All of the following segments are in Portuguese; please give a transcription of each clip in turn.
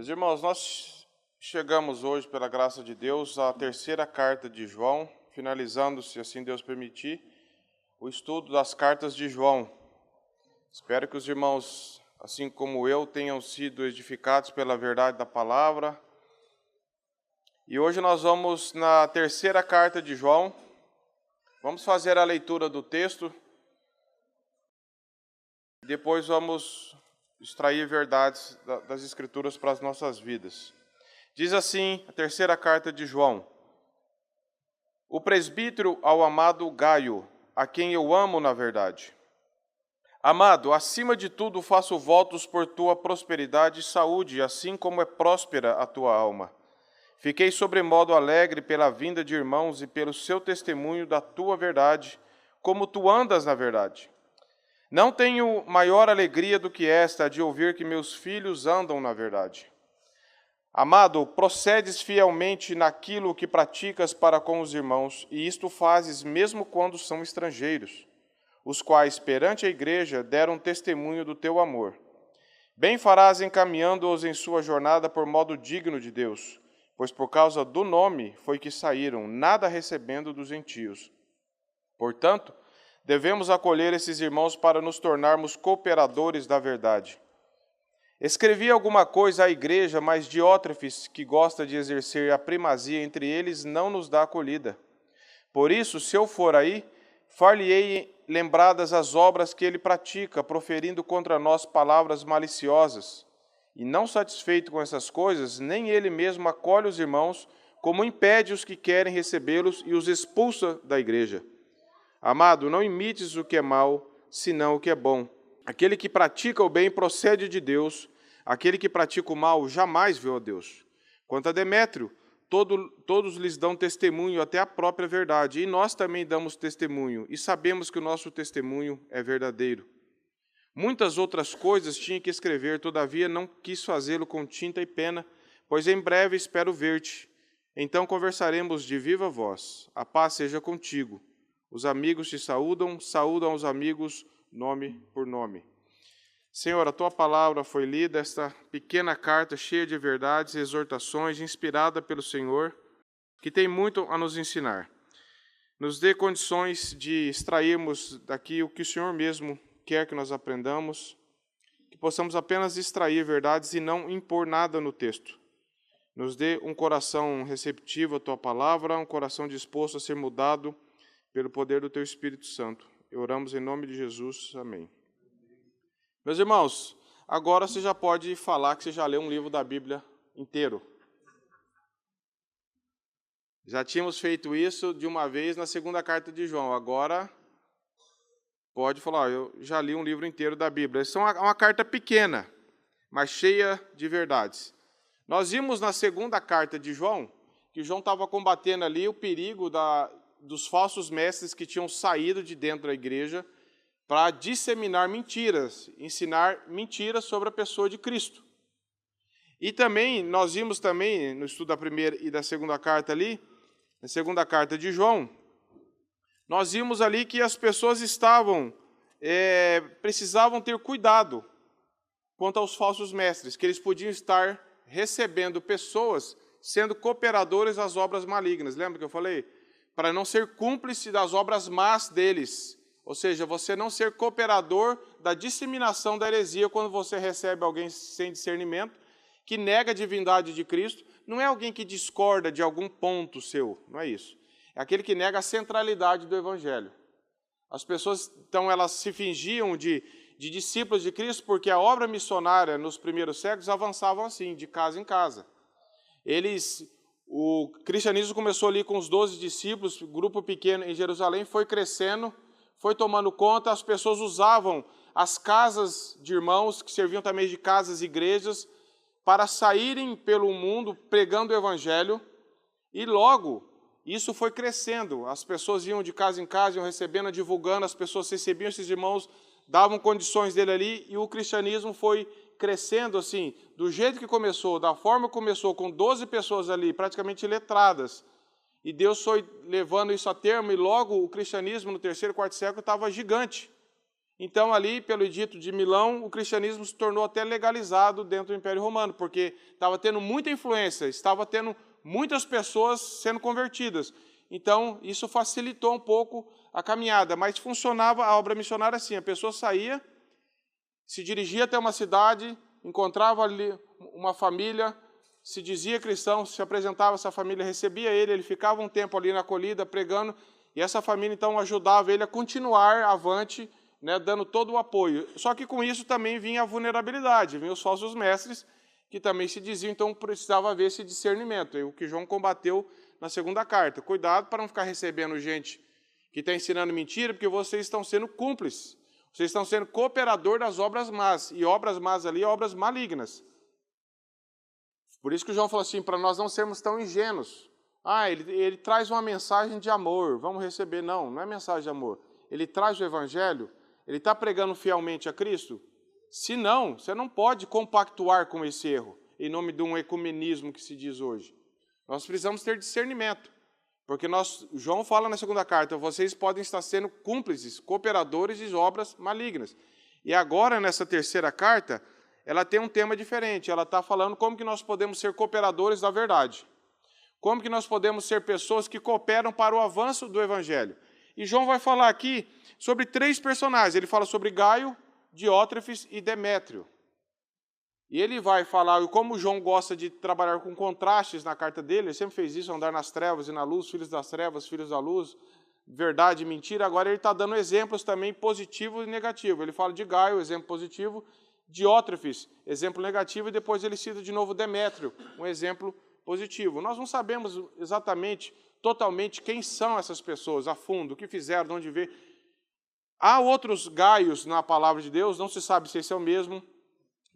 Meus irmãos, nós chegamos hoje, pela graça de Deus, à terceira carta de João, finalizando, se assim Deus permitir, o estudo das cartas de João. Espero que os irmãos, assim como eu, tenham sido edificados pela verdade da palavra. E hoje nós vamos na terceira carta de João. Vamos fazer a leitura do texto. Depois vamos extrair verdades das Escrituras para as nossas vidas. Diz assim a terceira carta de João: O presbítero ao amado Gaio, a quem eu amo na verdade. Amado, acima de tudo faço votos por tua prosperidade e saúde, assim como é próspera a tua alma. Fiquei sobremodo alegre pela vinda de irmãos e pelo seu testemunho da tua verdade, como tu andas na verdade. Não tenho maior alegria do que esta, de ouvir que meus filhos andam na verdade. Amado, procedes fielmente naquilo que praticas para com os irmãos, e isto fazes mesmo quando são estrangeiros, os quais, perante a igreja, deram testemunho do teu amor. Bem farás encaminhando-os em sua jornada por modo digno de Deus, pois por causa do nome foi que saíram, nada recebendo dos gentios. Portanto, devemos acolher esses irmãos para nos tornarmos cooperadores da verdade. Escrevi alguma coisa à igreja, mas Diótrefes, que gosta de exercer a primazia entre eles, não nos dá acolhida. Por isso, se eu for aí, far-lhe-ei lembradas as obras que ele pratica, proferindo contra nós palavras maliciosas. E não satisfeito com essas coisas, nem ele mesmo acolhe os irmãos, como impede os que querem recebê-los e os expulsa da igreja. Amado, não imites o que é mal, senão o que é bom. Aquele que pratica o bem procede de Deus, aquele que pratica o mal jamais viu a Deus. Quanto a Demétrio, todos lhes dão testemunho, até a própria verdade, e nós também damos testemunho, e sabemos que o nosso testemunho é verdadeiro. Muitas outras coisas tinha que escrever, todavia não quis fazê-lo com tinta e pena, pois em breve espero ver-te. Então conversaremos de viva voz. A paz seja contigo. Os amigos te saúdam, saúdam os amigos, nome por nome. Senhor, a tua palavra foi lida, esta pequena carta cheia de verdades e exortações, inspirada pelo Senhor, que tem muito a nos ensinar. Nos dê condições de extrairmos daqui o que o Senhor mesmo quer que nós aprendamos, que possamos apenas extrair verdades e não impor nada no texto. Nos dê um coração receptivo à tua palavra, um coração disposto a ser mudado pelo poder do teu Espírito Santo. Oramos em nome de Jesus. Amém. Meus irmãos, agora você já pode falar que você já leu um livro da Bíblia inteiro. Já tínhamos feito isso de uma vez na segunda carta de João. Agora, pode falar, eu já li um livro inteiro da Bíblia. Essa é uma carta pequena, mas cheia de verdades. Nós vimos na segunda carta de João, que João estava combatendo ali o perigo dos falsos mestres que tinham saído de dentro da igreja para disseminar mentiras, ensinar mentiras sobre a pessoa de Cristo. E também, nós vimos também, no estudo da primeira e da segunda carta ali, na segunda carta de João, nós vimos ali que as pessoas precisavam ter cuidado quanto aos falsos mestres, que eles podiam estar recebendo pessoas sendo cooperadores das obras malignas. Lembra que eu falei? Para não ser cúmplice das obras más deles. Ou seja, você não ser cooperador da disseminação da heresia quando você recebe alguém sem discernimento, que nega a divindade de Cristo. Não é alguém que discorda de algum ponto seu, não é isso. É aquele que nega a centralidade do Evangelho. As pessoas, então, elas se fingiam de discípulos de Cristo porque a obra missionária nos primeiros séculos avançava assim, de casa em casa. O cristianismo começou ali com os 12 discípulos, grupo pequeno em Jerusalém, foi crescendo, foi tomando conta, as pessoas usavam as casas de irmãos, que serviam também de casas e igrejas, para saírem pelo mundo pregando o Evangelho, e logo isso foi crescendo. As pessoas iam de casa em casa, iam recebendo, divulgando, as pessoas recebiam esses irmãos, davam condições dele ali, e o cristianismo foi crescendo assim, do jeito que começou, da forma que começou, com 12 pessoas ali, praticamente letradas, e Deus foi levando isso a termo, e logo o cristianismo no terceiro e quarto século estava gigante. Então, ali, pelo Edito de Milão, o cristianismo se tornou até legalizado dentro do Império Romano, porque estava tendo muita influência, estava tendo muitas pessoas sendo convertidas. Então, isso facilitou um pouco a caminhada, mas funcionava a obra missionária assim: a pessoa saía, se dirigia até uma cidade, encontrava ali uma família, se dizia cristão, se apresentava, essa família recebia ele ficava um tempo ali na acolhida, pregando, e essa família então ajudava ele a continuar avante, né, dando todo o apoio. Só que com isso também vinha a vulnerabilidade, vinham os falsos mestres, que também se diziam, então precisava haver esse discernimento. É o que João combateu na segunda carta. Cuidado para não ficar recebendo gente que está ensinando mentira, porque vocês estão sendo cúmplices. Vocês estão sendo cooperador das obras más. E obras más ali, obras malignas. Por isso que o João falou assim, para nós não sermos tão ingênuos. Ele traz uma mensagem de amor, vamos receber. Não, não é mensagem de amor. Ele traz o evangelho, ele está pregando fielmente a Cristo? Se não, você não pode compactuar com esse erro, em nome de um ecumenismo que se diz hoje. Nós precisamos ter discernimento, porque João fala na segunda carta, vocês podem estar sendo cúmplices, cooperadores de obras malignas. E agora, nessa terceira carta, ela tem um tema diferente, ela está falando como que nós podemos ser cooperadores da verdade. Como que nós podemos ser pessoas que cooperam para o avanço do evangelho. E João vai falar aqui sobre 3 personagens, ele fala sobre Gaio, Diótrefes e Demétrio. E ele vai falar, como João gosta de trabalhar com contrastes na carta dele, ele sempre fez isso, andar nas trevas e na luz, filhos das trevas, filhos da luz, verdade e mentira. Agora ele está dando exemplos também positivos e negativos. Ele fala de Gaio, exemplo positivo, Diótrefes, exemplo negativo, e depois ele cita de novo Demétrio, um exemplo positivo. Nós não sabemos exatamente, totalmente, quem são essas pessoas, a fundo, o que fizeram, de onde veio. Há outros Gaios na palavra de Deus, não se sabe se esse é o mesmo,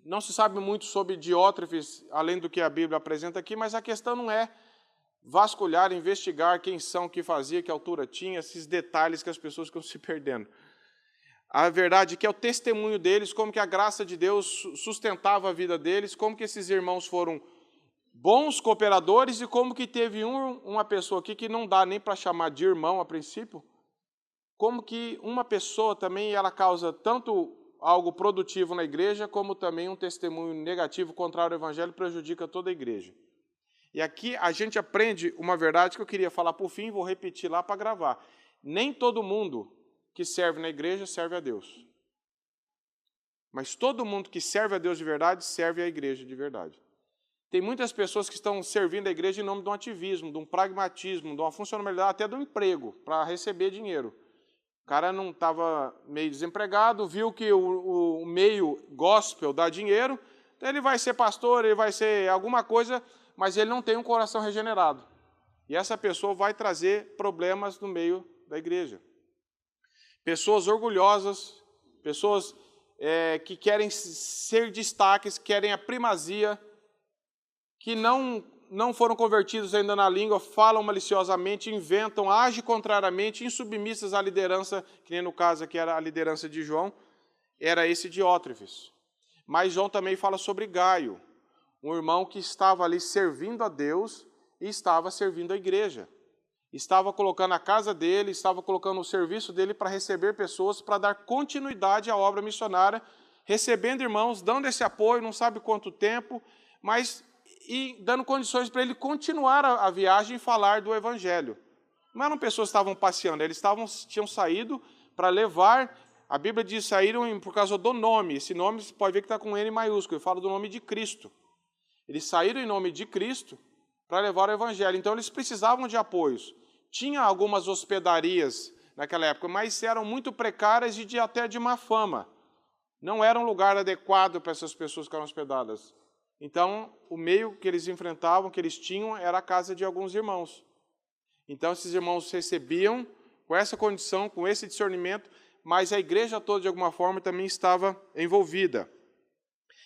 não se sabe muito sobre Diótrefes, além do que a Bíblia apresenta aqui, mas a questão não é vasculhar, investigar quem são, o que fazia, que altura tinha, esses detalhes que as pessoas ficam se perdendo. A verdade é que é o testemunho deles, como que a graça de Deus sustentava a vida deles, como que esses irmãos foram bons cooperadores e como que teve uma pessoa aqui que não dá nem para chamar de irmão a princípio, como que uma pessoa também ela causa tanto algo produtivo na igreja, como também um testemunho negativo contrário ao evangelho prejudica toda a igreja. E aqui a gente aprende uma verdade que eu queria falar por fim, vou repetir lá para gravar. Nem todo mundo que serve na igreja serve a Deus. Mas todo mundo que serve a Deus de verdade, serve a igreja de verdade. Tem muitas pessoas que estão servindo a igreja em nome de um ativismo, de um pragmatismo, de uma funcionalidade, até do emprego, para receber dinheiro. O cara não estava meio desempregado, viu que o meio gospel dá dinheiro, então ele vai ser pastor, ele vai ser alguma coisa, mas ele não tem um coração regenerado. E essa pessoa vai trazer problemas no meio da igreja. Pessoas orgulhosas, pessoas que querem ser destaques, querem a primazia, que não foram convertidos ainda na língua, falam maliciosamente, inventam, agem contrariamente, insubmissas à liderança, que nem no caso aqui era a liderança de João, era esse Diótrefes. Mas João também fala sobre Gaio, um irmão que estava ali servindo a Deus e estava servindo a igreja. Estava colocando a casa dele, estava colocando o serviço dele para receber pessoas, para dar continuidade à obra missionária, recebendo irmãos, dando esse apoio, não sabe quanto tempo, mas e dando condições para ele continuar a viagem e falar do evangelho. Não eram pessoas que estavam passeando, eles tinham saído para levar, a Bíblia diz, saíram por causa do nome, esse nome você pode ver que está com N maiúsculo, ele fala do nome de Cristo. Eles saíram em nome de Cristo para levar o evangelho, então eles precisavam de apoios. Tinha algumas hospedarias naquela época, mas eram muito precárias e até de má fama. Não era um lugar adequado para essas pessoas que eram hospedadas. Então, o meio que eles enfrentavam, que eles tinham, era a casa de alguns irmãos. Então, esses irmãos recebiam com essa condição, com esse discernimento, mas a igreja toda, de alguma forma, também estava envolvida.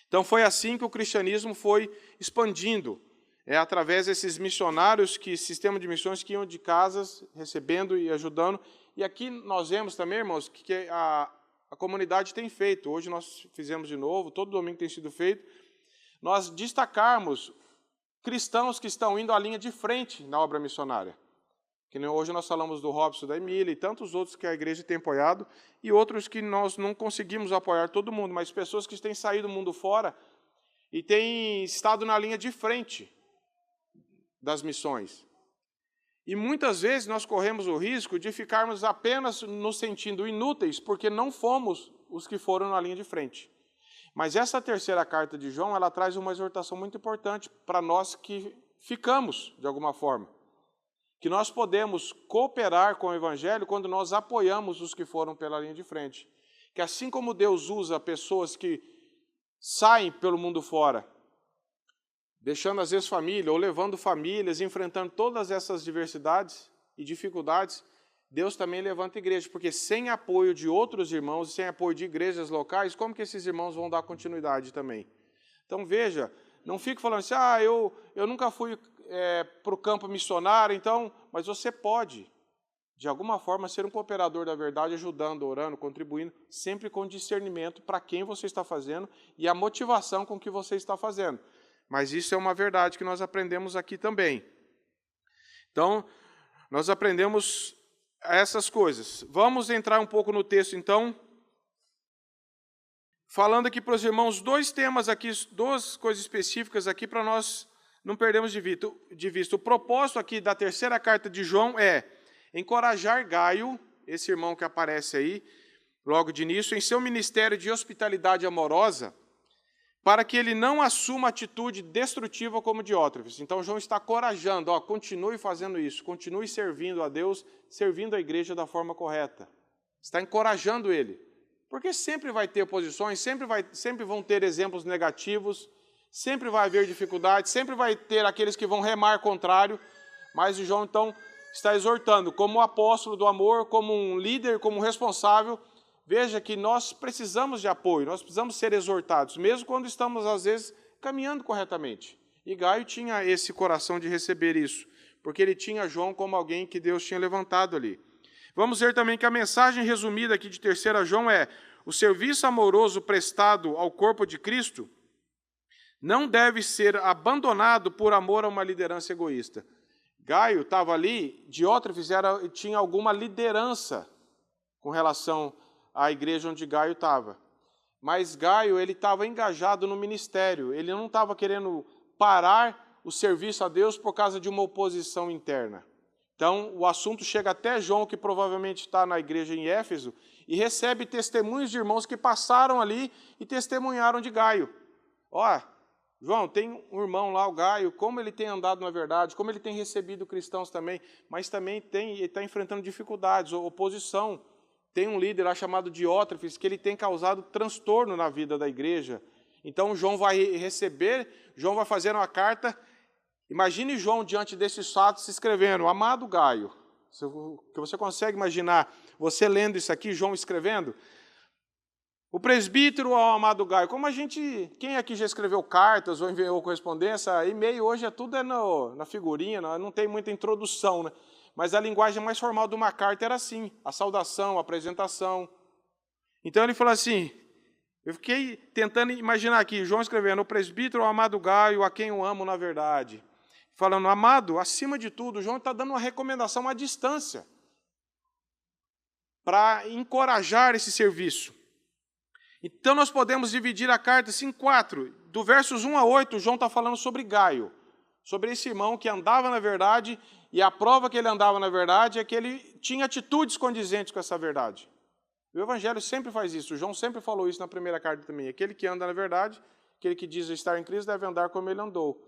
Então, foi assim que o cristianismo foi expandindo, através desses missionários, sistema de missões que iam de casas, recebendo e ajudando. E aqui nós vemos também, irmãos, que a comunidade tem feito. Hoje nós fizemos de novo, todo domingo tem sido feito. Nós destacarmos cristãos que estão indo à linha de frente na obra missionária. Que nem hoje nós falamos do Robson, da Emília e tantos outros que a igreja tem apoiado e outros que nós não conseguimos apoiar todo mundo, mas pessoas que têm saído do mundo fora e têm estado na linha de frente das missões. E muitas vezes nós corremos o risco de ficarmos apenas nos sentindo inúteis porque não fomos os que foram na linha de frente. Mas essa terceira carta de João, ela traz uma exortação muito importante para nós que ficamos, de alguma forma. Que nós podemos cooperar com o Evangelho quando nós apoiamos os que foram pela linha de frente. Que assim como Deus usa pessoas que saem pelo mundo fora, deixando às vezes família, ou levando famílias, enfrentando todas essas diversidades e dificuldades, Deus também levanta igreja, porque sem apoio de outros irmãos, sem apoio de igrejas locais, como que esses irmãos vão dar continuidade também? Então veja, não fique falando assim, eu nunca fui para o campo missionário, então, mas você pode, de alguma forma, ser um cooperador da verdade, ajudando, orando, contribuindo, sempre com discernimento para quem você está fazendo e a motivação com que você está fazendo. Mas isso é uma verdade que nós aprendemos aqui também. Então, nós aprendemos essas coisas. Vamos entrar um pouco no texto, então, falando aqui para os irmãos dois temas aqui, duas coisas específicas aqui para nós não perdermos de vista. O propósito aqui da terceira carta de João é encorajar Gaio, esse irmão que aparece aí, logo de início, em seu ministério de hospitalidade amorosa, para que ele não assuma atitude destrutiva como Diótrefes. Então, João está corajando, continue fazendo isso, continue servindo a Deus, servindo a igreja da forma correta. Está encorajando ele. Porque sempre vai ter oposições, sempre vão ter exemplos negativos, sempre vai haver dificuldades, sempre vai ter aqueles que vão remar contrário, mas o João, então, está exortando, como apóstolo do amor, como um líder, como um responsável. Veja que nós precisamos de apoio, nós precisamos ser exortados, mesmo quando estamos, às vezes, caminhando corretamente. E Gaio tinha esse coração de receber isso, porque ele tinha João como alguém que Deus tinha levantado ali. Vamos ver também que a mensagem resumida aqui de 3 João é: o serviço amoroso prestado ao corpo de Cristo não deve ser abandonado por amor a uma liderança egoísta. Gaio estava ali, Diótrefes tinha alguma liderança com relação à igreja onde Gaio estava. Mas Gaio, ele estava engajado no ministério, ele não estava querendo parar o serviço a Deus por causa de uma oposição interna. Então, o assunto chega até João, que provavelmente está na igreja em Éfeso, e recebe testemunhos de irmãos que passaram ali e testemunharam de Gaio. João, tem um irmão lá, o Gaio, como ele tem andado na verdade, como ele tem recebido cristãos também, mas também ele está enfrentando dificuldades, oposição. Tem um líder lá chamado Diótrefes, que ele tem causado transtorno na vida da igreja. Então, João vai receber, João vai fazer uma carta. Imagine João, diante desses fatos, escrevendo: amado Gaio. Que você consegue imaginar, você lendo isso aqui, João escrevendo? O presbítero ao amado Gaio. Quem aqui já escreveu cartas ou enviou correspondência? E-mail hoje tudo na figurinha, não tem muita introdução, né? Mas a linguagem mais formal de uma carta era assim: a saudação, a apresentação. Então ele falou assim, eu fiquei tentando imaginar aqui, João escrevendo: o presbítero ao amado Gaio, a quem eu amo na verdade. Falando, amado, acima de tudo, João está dando uma recomendação à distância para encorajar esse serviço. Então nós podemos dividir a carta em 4. Do versos 1 a 8, João está falando sobre Gaio, sobre esse irmão que andava na verdade, e a prova que ele andava na verdade é que ele tinha atitudes condizentes com essa verdade. O Evangelho sempre faz isso, João sempre falou isso na primeira carta também. Aquele que anda na verdade, aquele que diz estar em Cristo, deve andar como ele andou.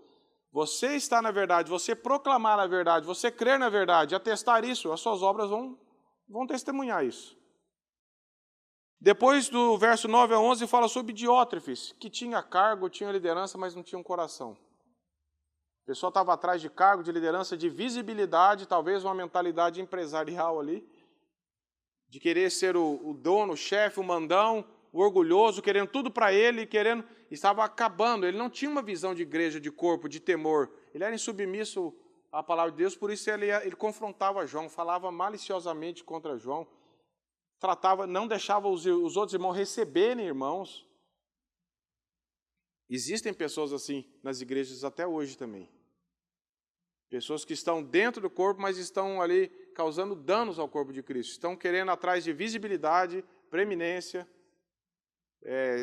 Você está na verdade, você proclamar a verdade, você crer na verdade, atestar isso, as suas obras vão testemunhar isso. Depois do verso 9 a 11 fala sobre Diótrefes, que tinha cargo, tinha liderança, mas não tinha um coração. O pessoal estava atrás de cargo, de liderança, de visibilidade, talvez uma mentalidade empresarial ali, de querer ser o dono, o chefe, o mandão, o orgulhoso, querendo tudo para ele, estava acabando. Ele não tinha uma visão de igreja, de corpo, de temor. Ele era insubmisso à palavra de Deus, por isso ele confrontava João, falava maliciosamente contra João, não deixava os outros irmãos receberem irmãos. Existem pessoas assim nas igrejas até hoje também. Pessoas que estão dentro do corpo, mas estão ali causando danos ao corpo de Cristo. Estão querendo atrás de visibilidade, preeminência,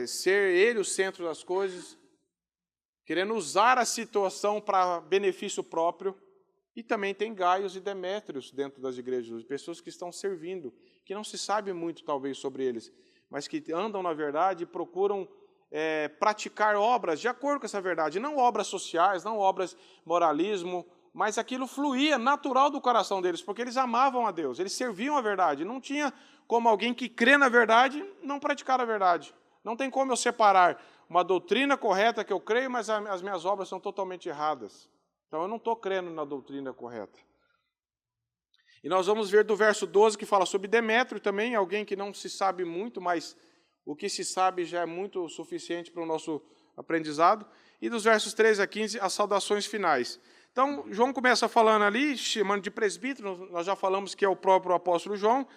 ser ele o centro das coisas, querendo usar a situação para benefício próprio. E também tem Gaios e Demétrios dentro das igrejas, pessoas que estão servindo, que não se sabe muito talvez sobre eles, mas que andam na verdade e procuram praticar obras de acordo com essa verdade, não obras sociais, não obras moralismo, mas aquilo fluía natural do coração deles, porque eles amavam a Deus, eles serviam a verdade. Não tinha como alguém que crê na verdade não praticar a verdade. Não tem como eu separar uma doutrina correta que eu creio, mas as minhas obras são totalmente erradas. Então eu não estou crendo na doutrina correta. E nós vamos ver do verso 12 que fala sobre Demétrio também, alguém que não se sabe muito, mas o que se sabe já é muito suficiente para o nosso aprendizado. E dos versos 13 a 15, as saudações finais. Então, João começa falando ali, chamando de presbítero, nós já falamos que é o próprio apóstolo João,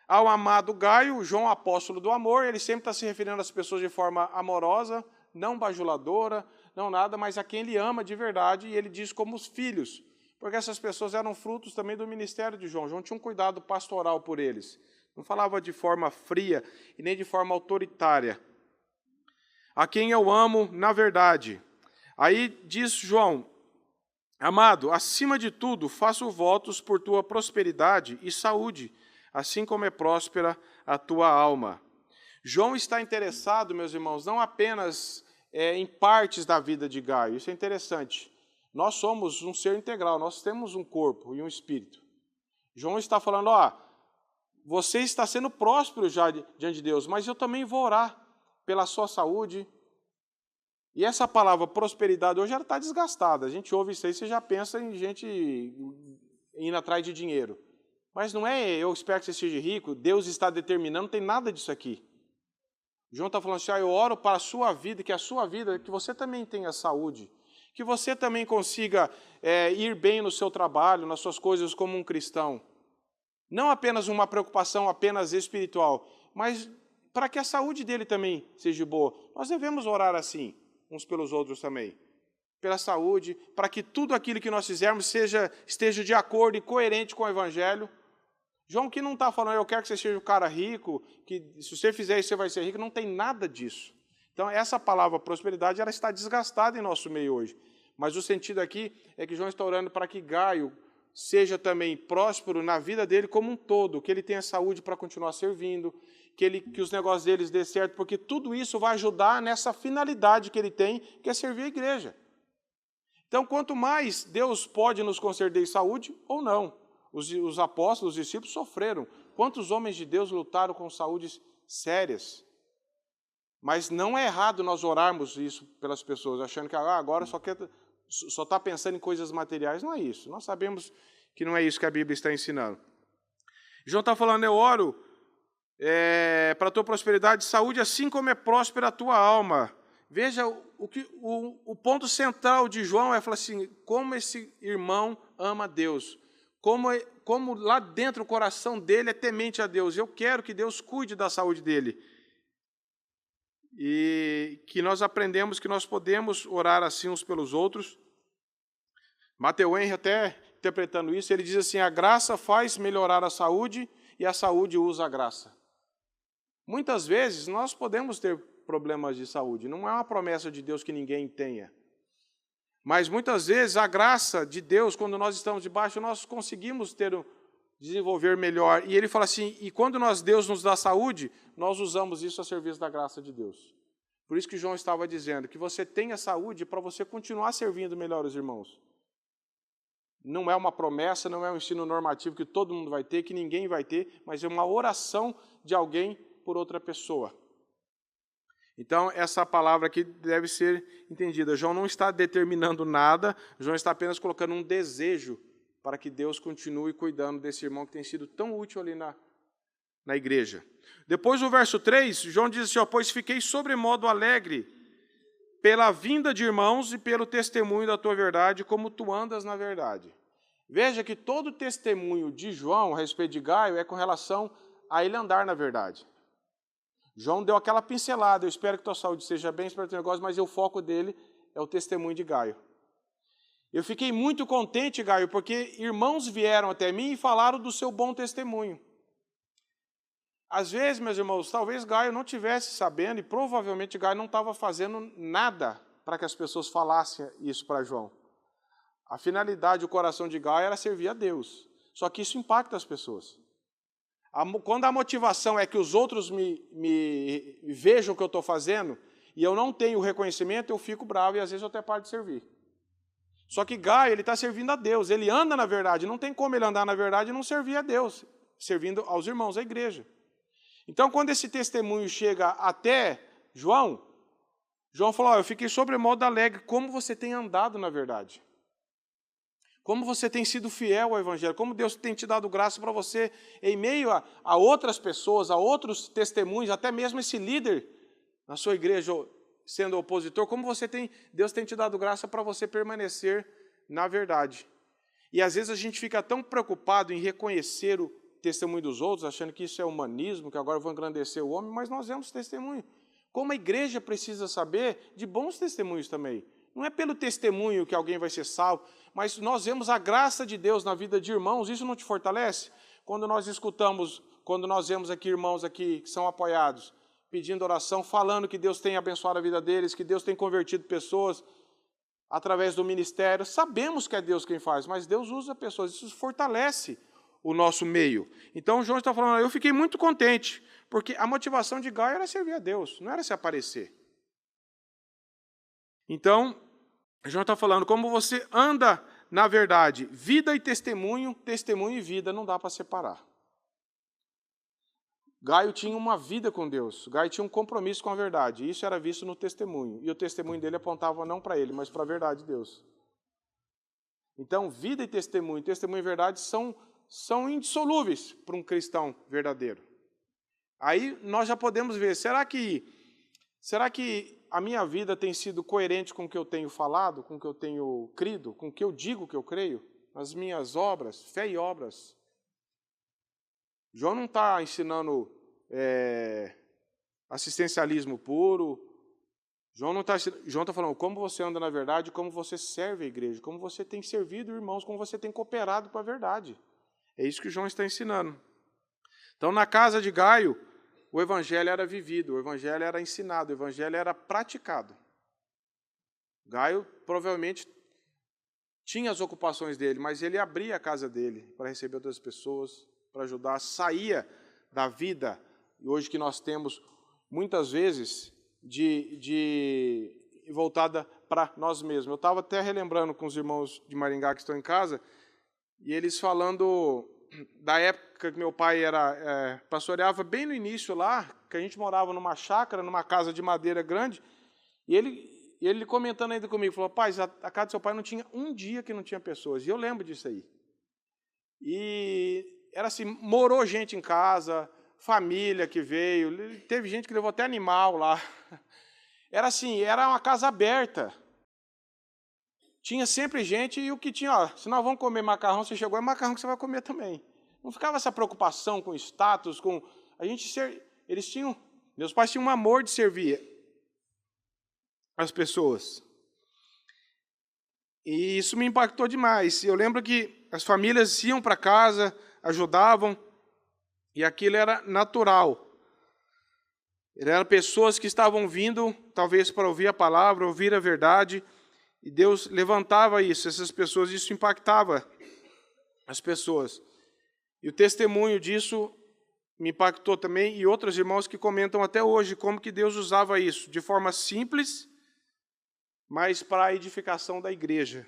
ao amado Gaio, João apóstolo do amor, ele sempre está se referindo às pessoas de forma amorosa, não bajuladora, não nada, mas a quem ele ama de verdade, e ele diz como os filhos, porque essas pessoas eram frutos também do ministério de João. João tinha um cuidado pastoral por eles, não falava de forma fria e nem de forma autoritária. A quem eu amo na verdade. Aí diz João, amado, acima de tudo, faço votos por tua prosperidade e saúde, assim como é próspera a tua alma. João está interessado, meus irmãos, não apenas em partes da vida de Gaio. Isso é interessante. Nós somos um ser integral, nós temos um corpo e um espírito. João está falando, você está sendo próspero já diante de Deus, mas eu também vou orar pela sua saúde. E essa palavra prosperidade hoje ela está desgastada. A gente ouve isso aí, você já pensa em gente indo atrás de dinheiro. Mas não é, eu espero que você seja rico, Deus está determinando, não tem nada disso aqui. João está falando assim, eu oro para a sua vida, que você também tenha saúde, que você também consiga ir bem no seu trabalho, nas suas coisas como um cristão. Não apenas uma preocupação apenas espiritual, mas para que a saúde dele também seja boa. Nós devemos orar assim, uns pelos outros também. Pela saúde, para que tudo aquilo que nós fizermos esteja de acordo e coerente com o Evangelho. João que não está falando, eu quero que você seja um cara rico, que se você fizer isso você vai ser rico, não tem nada disso. Então essa palavra prosperidade ela está desgastada em nosso meio hoje. Mas o sentido aqui é que João está orando para que Gaio seja também próspero na vida dele como um todo, que ele tenha saúde para continuar servindo, que os negócios deles dê certo, porque tudo isso vai ajudar nessa finalidade que ele tem, que é servir a igreja. Então, quanto mais Deus pode nos conceder saúde ou não. Os apóstolos, os discípulos sofreram. Quantos homens de Deus lutaram com saúdes sérias? Mas não é errado nós orarmos isso pelas pessoas, achando que agora só está pensando em coisas materiais. Não é isso. Nós sabemos que não é isso que a Bíblia está ensinando. João está falando, eu oro para a tua prosperidade e saúde, assim como é próspera a tua alma. Veja, o ponto central de João é falar assim, como esse irmão ama a Deus. Como lá dentro o coração dele é temente a Deus. Eu quero que Deus cuide da saúde dele. E que nós aprendemos que nós podemos orar assim uns pelos outros. Matthew Henry, até interpretando isso, ele diz assim, a graça faz melhorar a saúde e a saúde usa a graça. Muitas vezes nós podemos ter problemas de saúde. Não é uma promessa de Deus que ninguém tenha. Mas muitas vezes a graça de Deus, quando nós estamos debaixo, nós conseguimos desenvolver melhor. E ele fala assim, e quando Deus nos dá saúde, nós usamos isso a serviço da graça de Deus. Por isso que João estava dizendo, que você tenha saúde para você continuar servindo melhor os irmãos. Não é uma promessa, não é um ensino normativo que todo mundo vai ter, que ninguém vai ter, mas é uma oração de alguém por outra pessoa. Então, essa palavra aqui deve ser entendida. João não está determinando nada, João está apenas colocando um desejo para que Deus continue cuidando desse irmão que tem sido tão útil ali na igreja. Depois, no verso 3, João diz assim, pois fiquei sobremodo alegre pela vinda de irmãos e pelo testemunho da tua verdade, como tu andas na verdade. Veja que todo o testemunho de João a respeito de Gaio é com relação a ele andar na verdade. João deu aquela pincelada, eu espero que tua saúde seja bem, espero que teu negócio, mas o foco dele é o testemunho de Gaio. Eu fiquei muito contente, Gaio, porque irmãos vieram até mim e falaram do seu bom testemunho. Às vezes, meus irmãos, talvez Gaio não estivesse sabendo, e provavelmente Gaio não estava fazendo nada para que as pessoas falassem isso para João. A finalidade, o coração de Gaio era servir a Deus. Só que isso impacta as pessoas. Quando a motivação é que os outros me vejam o que eu estou fazendo, e eu não tenho o reconhecimento, eu fico bravo e às vezes eu até paro de servir. Só que Gaio, ele está servindo a Deus, ele anda na verdade, não tem como ele andar na verdade e não servir a Deus, servindo aos irmãos, à igreja. Então, quando esse testemunho chega até João falou, eu fiquei sobremodo alegre, como você tem andado na verdade. Como você tem sido fiel ao Evangelho, como Deus tem te dado graça para você, em meio a outras pessoas, a outros testemunhos, até mesmo esse líder na sua igreja sendo opositor, como Deus tem te dado graça para você permanecer na verdade. E às vezes a gente fica tão preocupado em reconhecer o testemunho dos outros, achando que isso é humanismo, que agora eu vou engrandecer o homem, mas nós vemos testemunho. Como a igreja precisa saber de bons testemunhos também. Não é pelo testemunho que alguém vai ser salvo, mas nós vemos a graça de Deus na vida de irmãos, isso não te fortalece? Quando nós vemos aqui irmãos aqui que são apoiados, pedindo oração, falando que Deus tem abençoado a vida deles, que Deus tem convertido pessoas através do ministério, sabemos que é Deus quem faz, mas Deus usa pessoas, isso fortalece o nosso meio. Então, João está falando, eu fiquei muito contente, porque a motivação de Gaio era servir a Deus, não era se aparecer. Então, João está falando, como você anda na verdade, vida e testemunho e vida não dá para separar. Gaio tinha uma vida com Deus, Gaio tinha um compromisso com a verdade, e isso era visto no testemunho, e o testemunho dele apontava não para ele, mas para a verdade de Deus. Então, vida e testemunho e verdade são indissolúveis para um cristão verdadeiro. Aí nós já podemos ver, será que a minha vida tem sido coerente com o que eu tenho falado, com o que eu tenho crido, com o que eu digo que eu creio? As minhas obras, fé e obras. João não está ensinando assistencialismo puro. João está falando como você anda na verdade, como você serve a igreja, como você tem servido irmãos, como você tem cooperado com a verdade. É isso que João está ensinando. Então, na casa de Gaio, o evangelho era vivido, o evangelho era ensinado, o evangelho era praticado. Gaio provavelmente tinha as ocupações dele, mas ele abria a casa dele para receber outras pessoas, para ajudar, saía da vida, hoje que nós temos, muitas vezes, voltada para nós mesmos. Eu estava até relembrando com os irmãos de Maringá que estão em casa, e eles falando da época que meu pai pastoreava bem no início lá, que a gente morava numa chácara, numa casa de madeira grande, e ele comentando ainda comigo, falou, pai, a casa do seu pai não tinha um dia que não tinha pessoas, e eu lembro disso aí. E era assim, morou gente em casa, família que veio, teve gente que levou até animal lá. Era assim, era uma casa aberta. Tinha sempre gente e o que tinha, se nós vamos comer macarrão, você chegou, é macarrão que você vai comer também. Não ficava essa preocupação com status, meus pais tinham um amor de servir as pessoas. E isso me impactou demais. Eu lembro que as famílias iam para casa, ajudavam, e aquilo era natural. Eram pessoas que estavam vindo, talvez para ouvir a palavra, ouvir a verdade, e Deus levantava essas pessoas, isso impactava as pessoas. E o testemunho disso me impactou também, e outros irmãos que comentam até hoje como que Deus usava isso, de forma simples, mas para a edificação da igreja.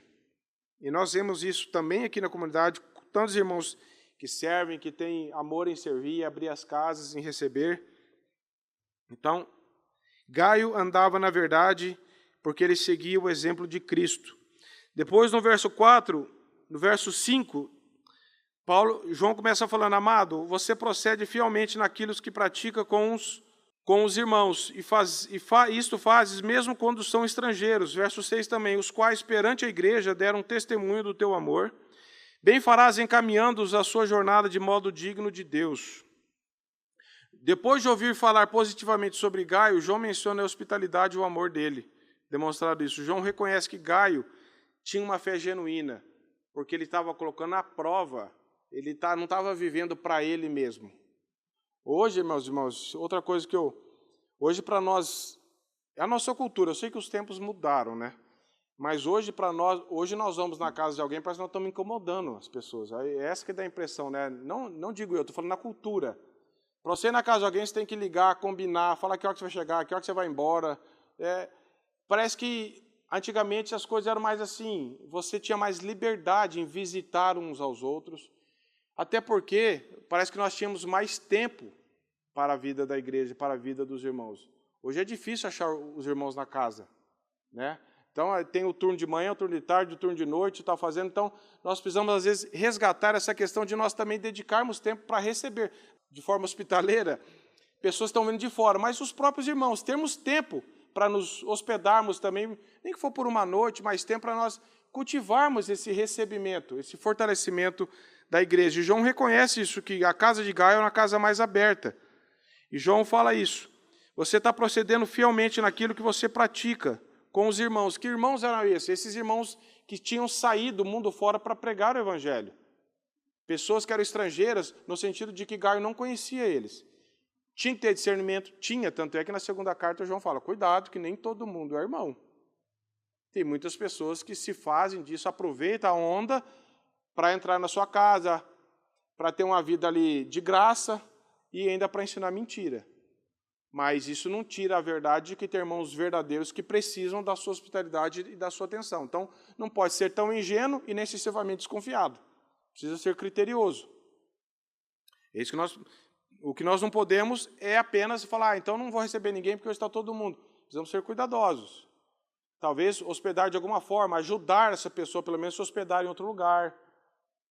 E nós vemos isso também aqui na comunidade, tantos irmãos que servem, que têm amor em servir, abrir as casas, em receber. Então, Gaio andava na verdade, porque ele seguia o exemplo de Cristo. Depois, no verso 4, no verso 5, João começa falando, amado, você procede fielmente naquilo que pratica com os irmãos, isto fazes mesmo quando são estrangeiros. Verso 6 também, os quais perante a igreja deram testemunho do teu amor, bem farás encaminhando-os a sua jornada de modo digno de Deus. Depois de ouvir falar positivamente sobre Gaio, João menciona a hospitalidade e o amor dele. Demonstrado isso, João reconhece que Gaio tinha uma fé genuína, porque ele estava colocando à prova, ele não estava vivendo para ele mesmo. Hoje, meus irmãos, outra coisa que hoje para nós, é a nossa cultura, eu sei que os tempos mudaram, né? Mas hoje nós vamos na casa de alguém, parece que nós estamos incomodando as pessoas. É essa que dá a impressão, né? Não digo eu, estou falando na cultura. Para você ir na casa de alguém, você tem que ligar, combinar, falar que hora que você vai chegar, que hora que você vai embora. Parece que antigamente as coisas eram mais assim, você tinha mais liberdade em visitar uns aos outros, até porque parece que nós tínhamos mais tempo para a vida da igreja, para a vida dos irmãos. Hoje é difícil achar os irmãos na casa, né? Então, tem o turno de manhã, o turno de tarde, o turno de noite, está fazendo. Então, nós precisamos, às vezes, resgatar essa questão de nós também dedicarmos tempo para receber, de forma hospitaleira, pessoas que estão vindo de fora, mas os próprios irmãos, termos tempo para nos hospedarmos também, nem que for por uma noite, mais tempo para nós cultivarmos esse recebimento, esse fortalecimento da igreja. E João reconhece isso, que a casa de Gaio é uma casa mais aberta. E João fala isso. Você está procedendo fielmente naquilo que você pratica com os irmãos. Que irmãos eram esses? Esses irmãos que tinham saído do mundo fora para pregar o evangelho. Pessoas que eram estrangeiras, no sentido de que Gaio não conhecia eles. Tinha que ter discernimento? Tinha, tanto é que na segunda carta João fala, cuidado que nem todo mundo é irmão. Tem muitas pessoas que se fazem disso, aproveitam a onda para entrar na sua casa, para ter uma vida ali de graça e ainda para ensinar mentira. Mas isso não tira a verdade de que tem irmãos verdadeiros que precisam da sua hospitalidade e da sua atenção. Então, não pode ser tão ingênuo e nem excessivamente desconfiado. Precisa ser criterioso. É isso que o que nós não podemos é apenas falar, então não vou receber ninguém porque hoje está todo mundo. Precisamos ser cuidadosos. Talvez hospedar de alguma forma, ajudar essa pessoa, pelo menos, a se hospedar em outro lugar.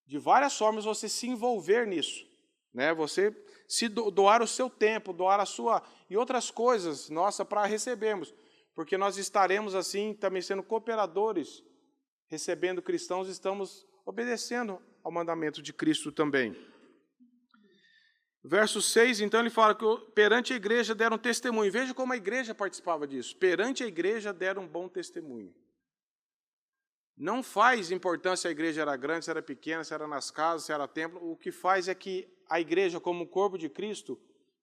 De várias formas você se envolver nisso. Né? Você se doar o seu tempo, doar a sua e outras coisas, para recebermos. Porque nós estaremos assim também sendo cooperadores, recebendo cristãos, estamos obedecendo ao mandamento de Cristo também. Verso 6, então, ele fala que perante a igreja deram testemunho. Veja como a igreja participava disso. Perante a igreja deram um bom testemunho. Não faz importância se a igreja era grande, se era pequena, se era nas casas, se era templo. O que faz é que a igreja, como o corpo de Cristo,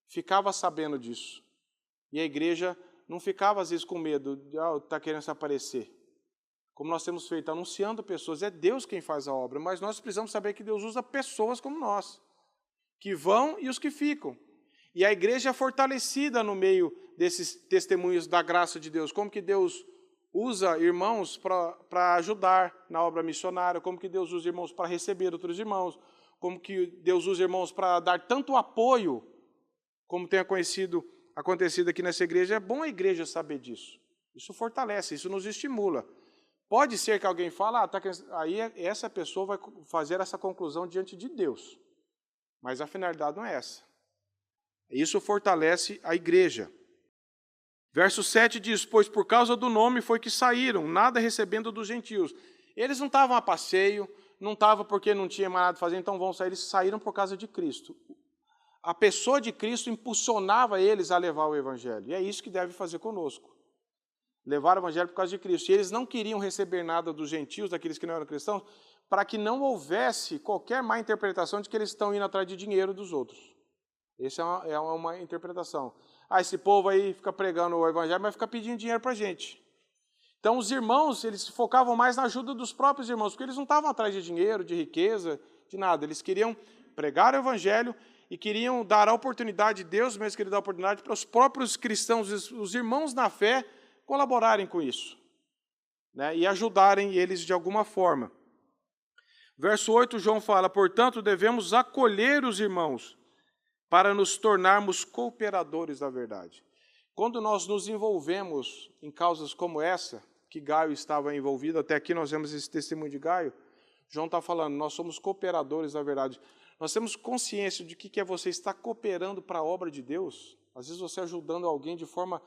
ficava sabendo disso. E a igreja não ficava, às vezes, com medo de estar querendo se aparecer. Como nós temos feito, anunciando pessoas. É Deus quem faz a obra, mas nós precisamos saber que Deus usa pessoas como nós, que vão e os que ficam. E a igreja é fortalecida no meio desses testemunhos da graça de Deus. Como que Deus usa irmãos para ajudar na obra missionária, como que Deus usa irmãos para receber outros irmãos, como que Deus usa irmãos para dar tanto apoio, como tem acontecido aqui nessa igreja. É bom a igreja saber disso. Isso fortalece, isso nos estimula. Pode ser que alguém fale, aí essa pessoa vai fazer essa conclusão diante de Deus. Mas a finalidade não é essa. Isso fortalece a igreja. Verso 7 diz, pois por causa do nome foi que saíram, nada recebendo dos gentios. Eles não estavam a passeio, não estavam porque não tinha mais nada a fazer, então vão sair. Eles saíram por causa de Cristo. A pessoa de Cristo impulsionava eles a levar o evangelho. E é isso que deve fazer conosco. Levar o evangelho por causa de Cristo. E eles não queriam receber nada dos gentios, daqueles que não eram cristãos, para que não houvesse qualquer má interpretação de que eles estão indo atrás de dinheiro dos outros. Essa é uma interpretação. Esse povo aí fica pregando o evangelho, mas fica pedindo dinheiro para a gente. Então, os irmãos, eles se focavam mais na ajuda dos próprios irmãos, porque eles não estavam atrás de dinheiro, de riqueza, de nada. Eles queriam pregar o evangelho e queriam dar a oportunidade, Deus mesmo queria dar a oportunidade para os próprios cristãos, os irmãos na fé, colaborarem com isso, né, e ajudarem eles de alguma forma. Verso 8, João fala, portanto, devemos acolher os irmãos para nos tornarmos cooperadores da verdade. Quando nós nos envolvemos em causas como essa, que Gaio estava envolvido, até aqui nós vemos esse testemunho de Gaio, João está falando, nós somos cooperadores da verdade. Nós temos consciência de que é você estar cooperando para a obra de Deus. Às vezes você ajudando alguém de forma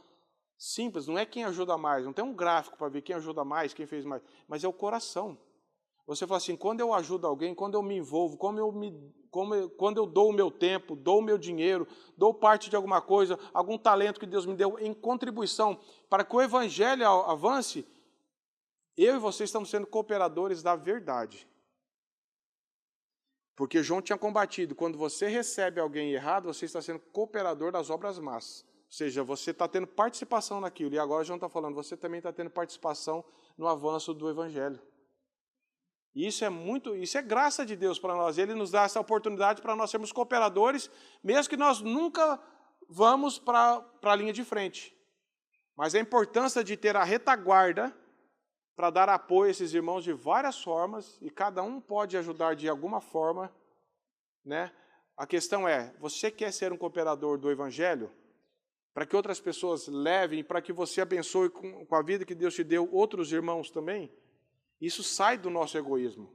simples, não é quem ajuda mais, não tem um gráfico para ver quem ajuda mais, quem fez mais, mas é o coração. Você fala assim, quando eu ajudo alguém, quando eu me envolvo, quando eu dou o meu tempo, dou o meu dinheiro, dou parte de alguma coisa, algum talento que Deus me deu em contribuição para que o evangelho avance, Eu e você estamos sendo cooperadores da verdade. Porque João tinha combatido, quando você recebe alguém errado, você está sendo cooperador das obras más. Ou seja, você está tendo participação naquilo. E agora João está falando, você também está tendo participação no avanço do Evangelho. E isso é graça de Deus para nós. Ele nos dá essa oportunidade para nós sermos cooperadores, mesmo que nós nunca vamos para a linha de frente. Mas a importância de ter a retaguarda para dar apoio a esses irmãos de várias formas, e cada um pode ajudar de alguma forma, né? A questão é, você quer ser um cooperador do Evangelho? Para que outras pessoas levem, para que você abençoe com a vida que Deus te deu outros irmãos também? Isso sai do nosso egoísmo.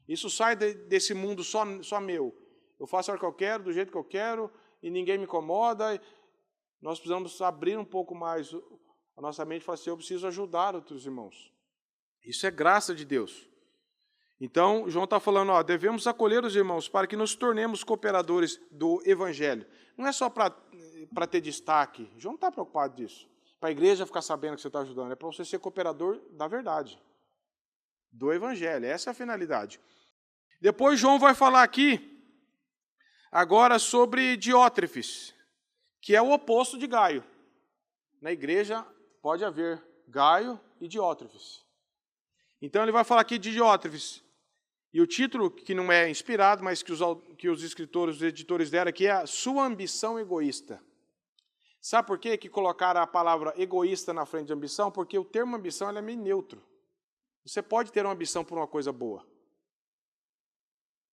Isso sai desse mundo só meu. Eu faço a hora que eu quero, do jeito que eu quero, e ninguém me incomoda. Nós precisamos abrir um pouco mais a nossa mente e falar assim, eu preciso ajudar outros irmãos. Isso é graça de Deus. Então, João está falando, devemos acolher os irmãos para que nos tornemos cooperadores do Evangelho. Não é só para ter destaque. João não está preocupado disso. Para a igreja ficar sabendo que você está ajudando. É para você ser cooperador da verdade. Do Evangelho. Essa é a finalidade. Depois, João vai falar aqui, agora, sobre Diótrefes, que é o oposto de Gaio. Na igreja pode haver Gaio e Diótrefes. Então ele vai falar aqui de Diótrefes. E o título, que não é inspirado, mas que os escritores, os editores deram aqui, é a sua ambição egoísta. Sabe por quê que colocaram a palavra egoísta na frente de ambição? Porque o termo ambição é meio neutro. Você pode ter uma ambição por uma coisa boa.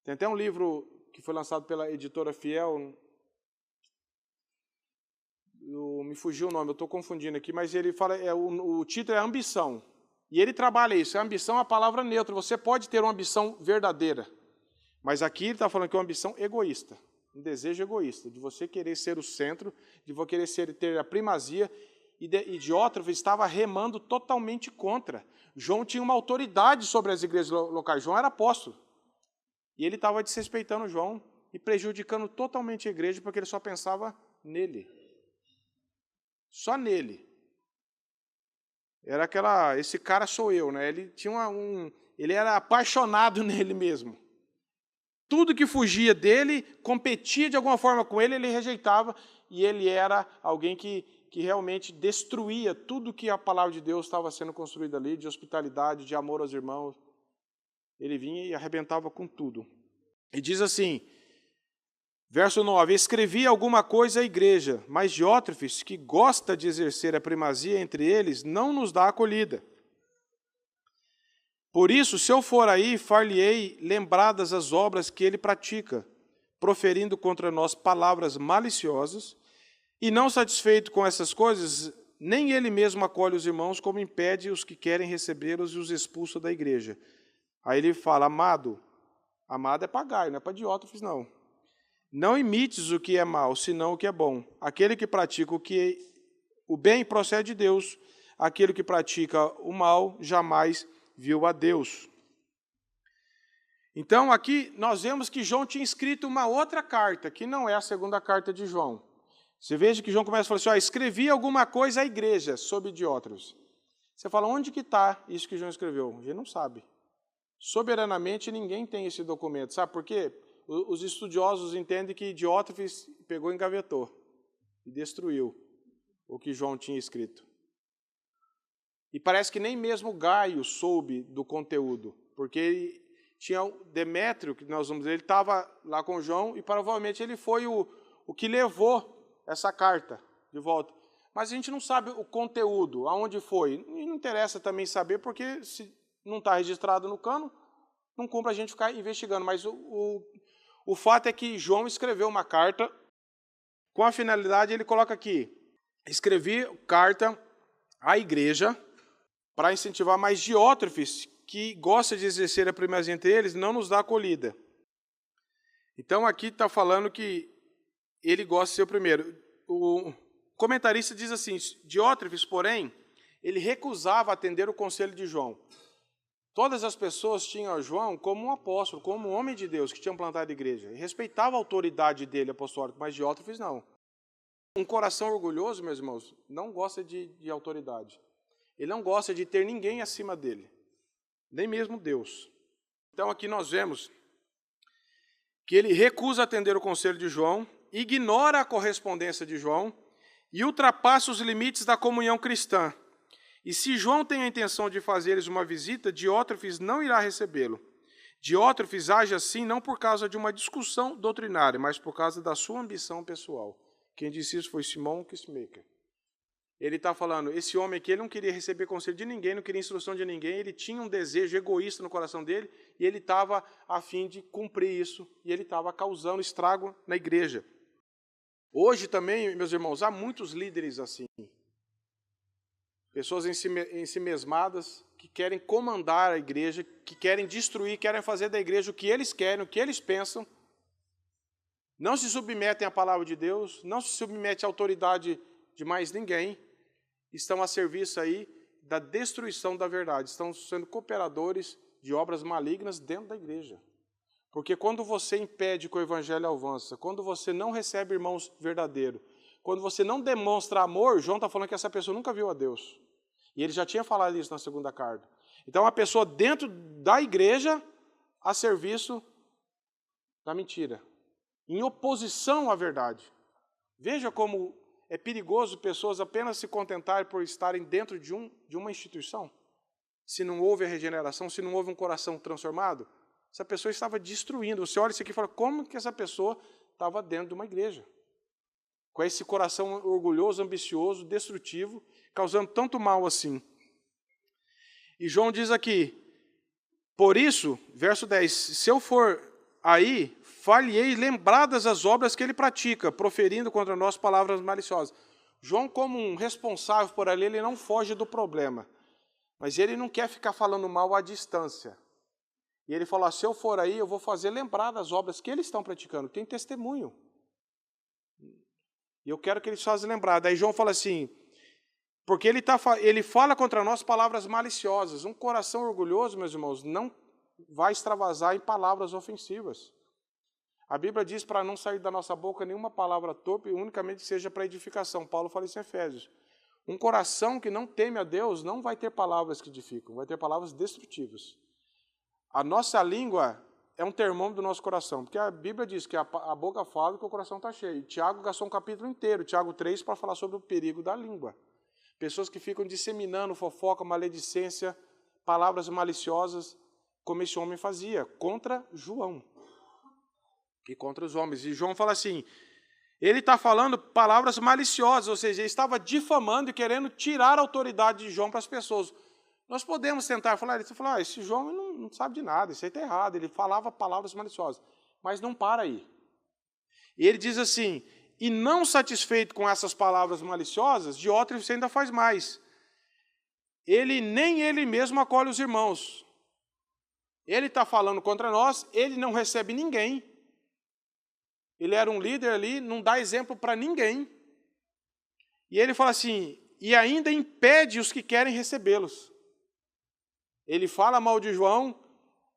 Tem até um livro que foi lançado pela editora Fiel, me fugiu o nome, eu estou confundindo aqui, mas ele fala, o título é Ambição. E ele trabalha isso, a ambição é uma palavra neutra, você pode ter uma ambição verdadeira, mas aqui ele está falando que é uma ambição egoísta, um desejo egoísta, de você querer ser o centro, de você querer ter a primazia, e Diótrefes estava remando totalmente contra. João tinha uma autoridade sobre as igrejas locais, João era apóstolo, e ele estava desrespeitando João e prejudicando totalmente a igreja, porque ele só pensava nele. Só nele. Era esse cara sou eu, né? Ele tinha ele era apaixonado nele mesmo. Tudo que fugia dele, competia de alguma forma com ele, ele rejeitava, e ele era alguém que realmente destruía tudo que a palavra de Deus estava sendo construída ali, de hospitalidade, de amor aos irmãos. Ele vinha e arrebentava com tudo. E diz assim, verso 9, escrevi alguma coisa à igreja, mas Diótrefes, que gosta de exercer a primazia entre eles, não nos dá acolhida. Por isso, se eu for aí, far-lhe-ei lembradas as obras que ele pratica, proferindo contra nós palavras maliciosas, e não satisfeito com essas coisas, nem ele mesmo acolhe os irmãos, como impede os que querem recebê-los e os expulsa da igreja. Aí ele fala, amado é para Gaio, não é para Diótrefes, não. Não imites o que é mal, senão o que é bom. Aquele que pratica o bem procede de Deus, aquele que pratica o mal jamais viu a Deus. Então, aqui nós vemos que João tinha escrito uma outra carta, que não é a segunda carta de João. Você veja que João começa a falar assim, escrevi alguma coisa à igreja sobre Diótrefes. Você fala, onde que está isso que João escreveu? A gente não sabe. Soberanamente, ninguém tem esse documento. Sabe por quê? Os estudiosos entendem que Diótrefes pegou e engavetou e destruiu o que João tinha escrito. E parece que nem mesmo Gaio soube do conteúdo, porque ele tinha Demétrio, que nós vamos dizer, ele estava lá com João e provavelmente ele foi o que levou essa carta de volta. Mas a gente não sabe o conteúdo, aonde foi. E não interessa também saber, porque se não está registrado no cano, não cumpre a gente ficar investigando. Mas o fato é que João escreveu uma carta com a finalidade, ele coloca aqui, escrevi carta à igreja para incentivar, mas Diótrefes, que gosta de exercer a primazia entre eles, não nos dá acolhida. Então aqui está falando que ele gosta de ser o primeiro. O comentarista diz assim, Diótrefes, porém, ele recusava atender o conselho de João. Todas as pessoas tinham João como um apóstolo, como um homem de Deus que tinha plantado a igreja. E respeitava a autoridade dele apostólica, mas Diótrefes não. Um coração orgulhoso, meus irmãos, não gosta de autoridade. Ele não gosta de ter ninguém acima dele. nem mesmo Deus. Então aqui nós vemos que ele recusa atender o conselho de João, ignora a correspondência de João e ultrapassa os limites da comunhão cristã. E se João tem a intenção de fazer-lhes uma visita, Diótrefes não irá recebê-lo. Diótrefes age assim não por causa de uma discussão doutrinária, mas por causa da sua ambição pessoal. Quem disse isso foi Simão Kistemaker. Ele está falando, esse homem aqui ele não queria receber conselho de ninguém, não queria instrução de ninguém, ele tinha um desejo egoísta no coração dele e ele estava a fim de cumprir isso e ele estava causando estrago na igreja. Hoje também, meus irmãos, há muitos líderes assim. Pessoas ensimesmadas que querem comandar a igreja, que querem destruir, querem fazer da igreja o que eles querem, o que eles pensam. Não se submetem à palavra de Deus, não se submetem à autoridade de mais ninguém. Estão a serviço aí da destruição da verdade. Estão sendo cooperadores de obras malignas dentro da igreja. Porque quando você impede que o evangelho avance, quando você não recebe irmãos verdadeiros, quando você não demonstra amor, João está falando que essa pessoa nunca viu a Deus. E ele já tinha falado isso na segunda carta. Então, a pessoa dentro da igreja a serviço da mentira, em oposição à verdade. Veja como é perigoso pessoas apenas se contentarem por estarem dentro de uma instituição. Se não houve a regeneração, se não houve um coração transformado, essa pessoa estava destruindo. Você olha isso aqui e fala, como que essa pessoa estava dentro de uma igreja? Com esse coração orgulhoso, ambicioso, destrutivo, causando tanto mal assim. E João diz aqui, por isso, verso 10, se eu for aí, far-lhe-ei lembradas as obras que ele pratica, proferindo contra nós palavras maliciosas. João, como um responsável por ali, ele não foge do problema. Mas ele não quer ficar falando mal à distância. E ele fala, se eu for aí, eu vou fazer lembrar das obras que eles estão praticando. Tem testemunho. E eu quero que eles façam lembrar. Daí João fala assim, porque ele fala contra nós palavras maliciosas. Um coração orgulhoso, meus irmãos, não vai extravasar em palavras ofensivas. A Bíblia diz para não sair da nossa boca nenhuma palavra torpe, unicamente seja para edificação. Paulo fala isso em Efésios. Um coração que não teme a Deus não vai ter palavras que edificam, vai ter palavras destrutivas. A nossa língua é um termômetro do nosso coração, porque a Bíblia diz que a boca fala e que o coração está cheio. Tiago gastou um capítulo inteiro, Tiago 3, para falar sobre o perigo da língua. Pessoas que ficam disseminando fofoca, maledicência, palavras maliciosas, como esse homem fazia, contra João e contra os homens. E João fala assim, ele está falando palavras maliciosas, ou seja, ele estava difamando e querendo tirar a autoridade de João para as pessoas. Nós podemos tentar falar, esse João não sabe de nada, isso aí está errado, ele falava palavras maliciosas, mas não para aí. E ele diz assim, e não satisfeito com essas palavras maliciosas, Diótrefes ainda faz mais. Nem ele mesmo acolhe os irmãos. Ele está falando contra nós, ele não recebe ninguém. Ele era um líder ali, não dá exemplo para ninguém. E ele fala assim, e ainda impede os que querem recebê-los. Ele fala mal de João,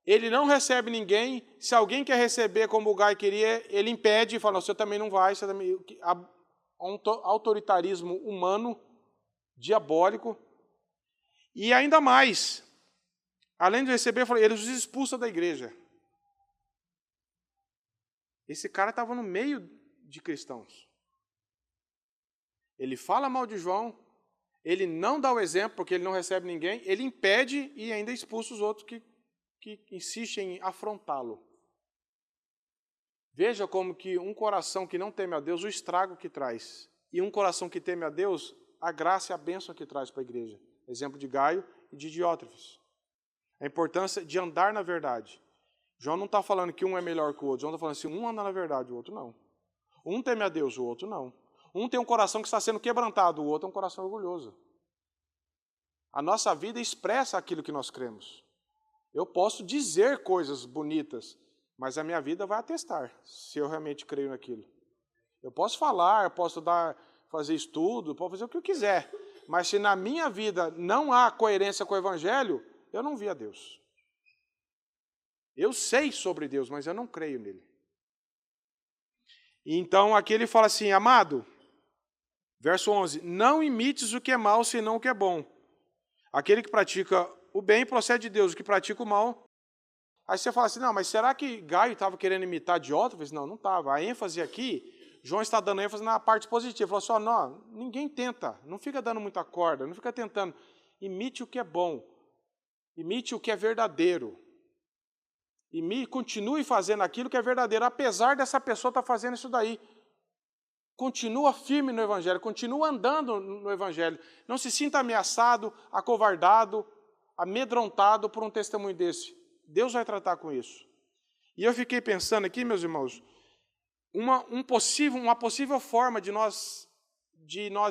ele não recebe ninguém. Se alguém quer receber como o Gai queria, ele impede e fala, você também não vai. Você também... Um autoritarismo humano, diabólico. E ainda mais, além de receber, ele os expulsa da igreja. Esse cara estava no meio de cristãos. Ele fala mal de João, ele não dá o exemplo, porque ele não recebe ninguém, ele impede e ainda expulsa os outros que insistem em afrontá-lo. Veja como que um coração que não teme a Deus, o estrago que traz. E um coração que teme a Deus, a graça e a bênção que traz para a igreja. Exemplo de Gaio e de Diótrefes. A importância de andar na verdade. João não está falando que um é melhor que o outro. João está falando assim, um anda na verdade, o outro não. Um teme a Deus, o outro não. Um tem um coração que está sendo quebrantado, o outro é um coração orgulhoso. A nossa vida expressa aquilo que nós cremos. Eu posso dizer coisas bonitas, mas a minha vida vai atestar se eu realmente creio naquilo. Eu posso falar, eu posso fazer estudo, posso fazer o que eu quiser, mas se na minha vida não há coerência com o Evangelho, eu não vi a Deus. Eu sei sobre Deus, mas eu não creio nele. Então aqui ele fala assim, amado, verso 11, não imites o que é mal, senão o que é bom. Aquele que pratica o bem procede de Deus, o que pratica o mal. Aí você fala assim, não, mas será que Gaio estava querendo imitar Diótrefes? Não, não estava. A ênfase aqui, João está dando ênfase na parte positiva. Falou assim, não, ninguém tenta, não fica dando muita corda, não fica tentando. Imite o que é bom, imite o que é verdadeiro. Continue fazendo aquilo que é verdadeiro, apesar dessa pessoa estar fazendo isso daí. Continua firme no Evangelho, continua andando no Evangelho. Não se sinta ameaçado, acovardado, amedrontado por um testemunho desse. Deus vai tratar com isso. E eu fiquei pensando aqui, meus irmãos, uma possível forma de nós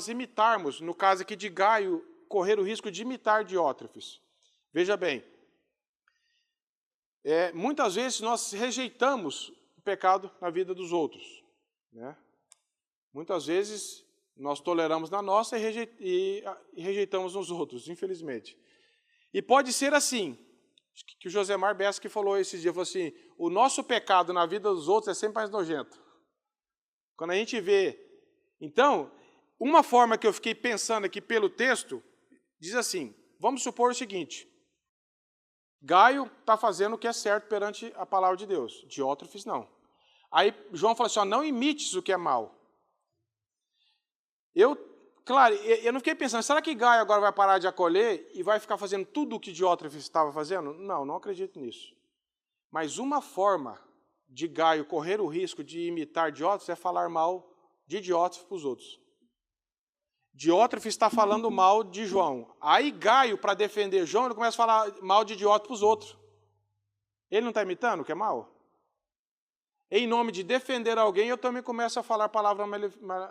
imitarmos, no caso aqui de Gaio, correr o risco de imitar Diótrefes. Veja bem, muitas vezes nós rejeitamos o pecado na vida dos outros, né? Muitas vezes nós toleramos na nossa e rejeitamos nos outros, infelizmente. E pode ser assim, que o Josemar Bessa que falou esses dias, falou assim, o nosso pecado na vida dos outros é sempre mais nojento. Quando a gente vê... Então, uma forma que eu fiquei pensando aqui pelo texto, diz assim, vamos supor o seguinte, Gaio está fazendo o que é certo perante a palavra de Deus, Diótrefes não. Aí João falou assim, não imites o que é mal. Claro, eu não fiquei pensando, será que Gaio agora vai parar de acolher e vai ficar fazendo tudo o que Diótrefes estava fazendo? Não acredito nisso. Mas uma forma de Gaio correr o risco de imitar Diótrefes é falar mal de Diótrefes para os outros. Diótrefes está falando mal de João. Aí Gaio, para defender João, ele começa a falar mal de Diótrefes para os outros. Ele não está imitando o que é mal? Em nome de defender alguém, eu também começo a falar palavra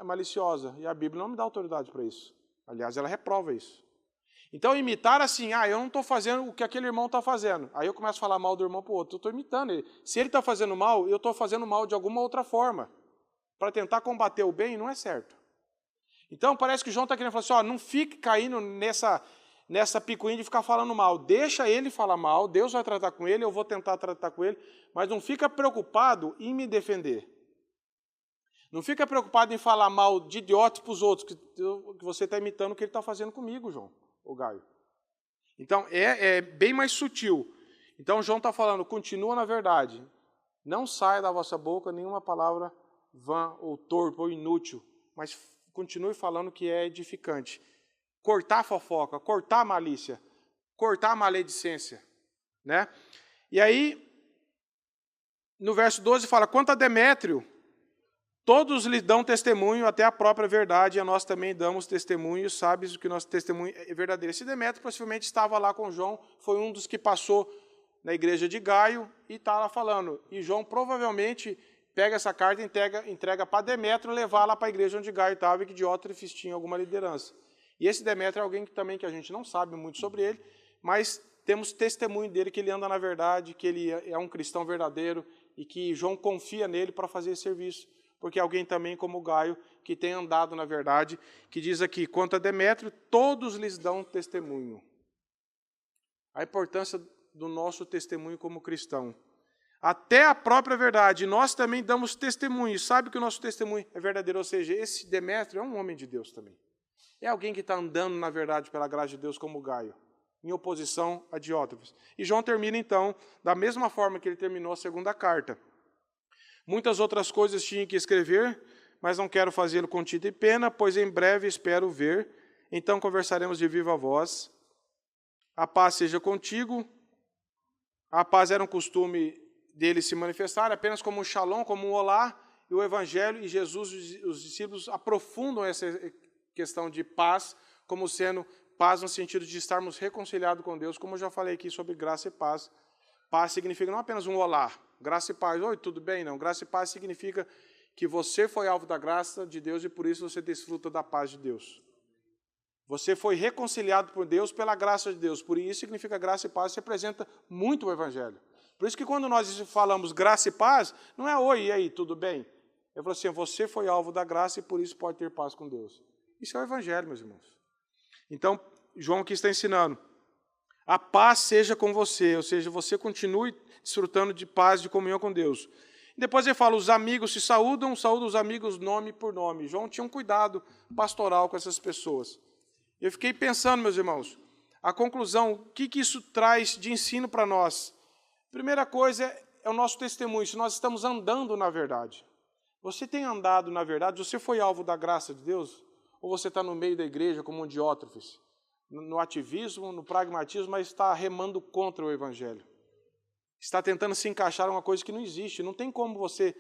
maliciosa. E a Bíblia não me dá autoridade para isso. Aliás, ela reprova isso. Então, imitar assim, eu não estou fazendo o que aquele irmão está fazendo. Aí eu começo a falar mal do irmão para o outro. Eu estou imitando ele. Se ele está fazendo mal, eu estou fazendo mal de alguma outra forma. Para tentar combater o bem, não é certo. Então, parece que João está querendo falar assim, não fique caindo nessa picuinha de ficar falando mal. Deixa ele falar mal, Deus vai tratar com ele, eu vou tentar tratar com ele, mas não fica preocupado em me defender. Não fica preocupado em falar mal de Diótrefes para os outros, que você está imitando o que ele está fazendo comigo, João, o Gaio. Então, é bem mais sutil. Então, João está falando, continua na verdade. Não saia da vossa boca nenhuma palavra vã, ou torpe, ou inútil, mas continue falando que é edificante. Cortar a fofoca, cortar a malícia, cortar a maledicência, né? E aí, no verso 12 fala, quanto a Demétrio, todos lhe dão testemunho até a própria verdade, e a nós também damos testemunho, sabes o que nosso testemunho é verdadeiro. Esse Demétrio possivelmente estava lá com João, foi um dos que passou na igreja de Gaio e está lá falando. E João provavelmente pega essa carta e entrega para Demétrio levar lá para a igreja onde Gaio estava e que Diótrefes tinha alguma liderança. E esse Demétrio é alguém que a gente não sabe muito sobre ele, mas temos testemunho dele que ele anda na verdade, que ele é um cristão verdadeiro e que João confia nele para fazer esse serviço. Porque é alguém também como Gaio, que tem andado na verdade, que diz aqui, quanto a Demétrio, todos lhes dão testemunho. A importância do nosso testemunho como cristão. Até a própria verdade, nós também damos testemunho. Sabe que o nosso testemunho é verdadeiro, ou seja, esse Demétrio é um homem de Deus também. É alguém que está andando, na verdade, pela graça de Deus, como Gaio, em oposição a Diótrefes. E João termina, então, da mesma forma que ele terminou a segunda carta. Muitas outras coisas tinha que escrever, mas não quero fazê-lo com tinta e pena, pois em breve espero ver. Então conversaremos de viva voz. A paz seja contigo. A paz era um costume dele se manifestar apenas como um shalom, como um olá, e o Evangelho e Jesus, os discípulos, aprofundam essa questão de paz, como sendo paz no sentido de estarmos reconciliados com Deus, como eu já falei aqui sobre graça e paz. Paz significa não apenas um olá, graça e paz, oi, tudo bem? Não, graça e paz significa que você foi alvo da graça de Deus e por isso você desfruta da paz de Deus. Você foi reconciliado por Deus pela graça de Deus, por isso significa graça e paz, representa muito o Evangelho. Por isso que quando nós falamos graça e paz, não é oi, e aí, tudo bem? Eu falo assim, você foi alvo da graça e por isso pode ter paz com Deus. Isso é o Evangelho, meus irmãos. Então, João aqui está ensinando. A paz seja com você, ou seja, você continue desfrutando de paz, de comunhão com Deus. Depois ele fala, os amigos se saúdam os amigos nome por nome. João tinha um cuidado pastoral com essas pessoas. Eu fiquei pensando, meus irmãos, A conclusão, o que isso traz de ensino para nós? Primeira coisa é o nosso testemunho, se nós estamos andando na verdade. Você tem andado na verdade? Você foi alvo da graça de Deus? Ou você está no meio da igreja como um Diótrefes? No ativismo, no pragmatismo, mas está remando contra o Evangelho. Está tentando se encaixar em uma coisa que não existe. Não tem como você...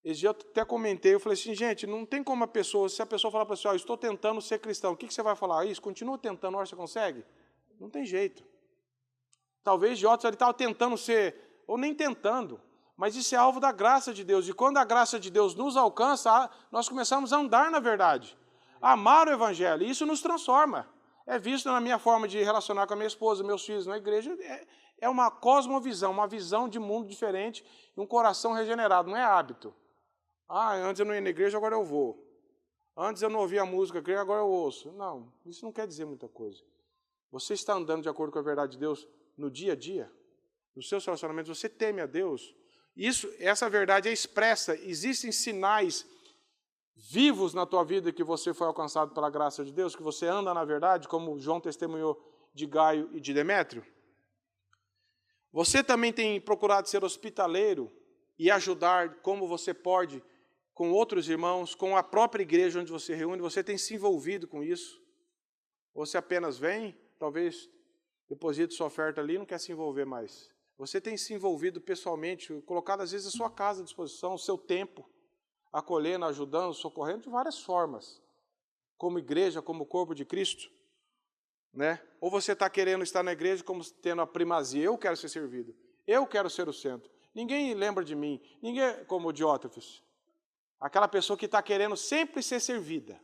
Esse dia eu até comentei, eu falei assim, gente, não tem como se a pessoa falar para você, estou tentando ser cristão, o que você vai falar? Isso, continua tentando, olha, você consegue? Não tem jeito. Talvez Diótrefes ele estava tentando ser, ou nem tentando, mas isso é alvo da graça de Deus. E quando a graça de Deus nos alcança, nós começamos a andar na verdade. A amar o Evangelho, e isso nos transforma. É visto na minha forma de relacionar com a minha esposa, meus filhos na igreja, é uma cosmovisão, uma visão de mundo diferente, e um coração regenerado, não é hábito. Antes eu não ia na igreja, agora eu vou. Antes eu não ouvia música, agora eu ouço. Não, isso não quer dizer muita coisa. Você está andando de acordo com a verdade de Deus no dia a dia? Nos seus relacionamentos, você teme a Deus? Essa verdade é expressa. Existem sinais vivos na tua vida que você foi alcançado pela graça de Deus, que você anda na verdade, como João testemunhou de Gaio e de Demétrio? Você também tem procurado ser hospitaleiro e ajudar como você pode com outros irmãos, com a própria igreja onde você reúne? Você tem se envolvido com isso? Ou você apenas vem, talvez deposita sua oferta ali e não quer se envolver mais? Você tem se envolvido pessoalmente, colocado às vezes a sua casa à disposição, o seu tempo, acolhendo, ajudando, socorrendo de várias formas, como igreja, como corpo de Cristo, né? Ou você está querendo estar na igreja como tendo a primazia, eu quero ser servido, eu quero ser o centro, ninguém lembra de mim, ninguém como o Diótrefes, aquela pessoa que está querendo sempre ser servida.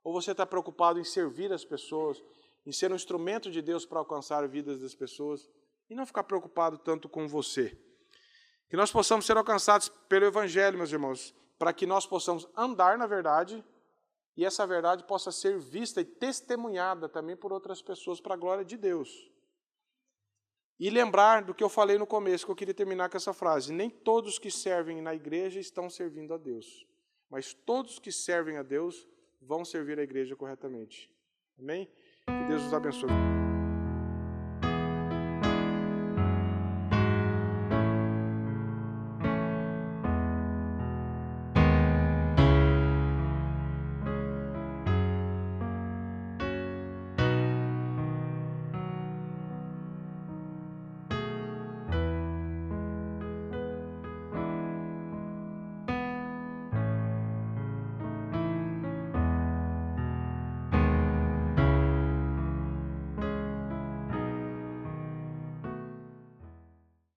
Ou você está preocupado em servir as pessoas, em ser um instrumento de Deus para alcançar vidas das pessoas, e não ficar preocupado tanto com você. Que nós possamos ser alcançados pelo Evangelho, meus irmãos, para que nós possamos andar na verdade e essa verdade possa ser vista e testemunhada também por outras pessoas para a glória de Deus. E lembrar do que eu falei no começo, que eu queria terminar com essa frase: nem todos que servem na igreja estão servindo a Deus, mas todos que servem a Deus vão servir a igreja corretamente. Amém? Que Deus nos abençoe.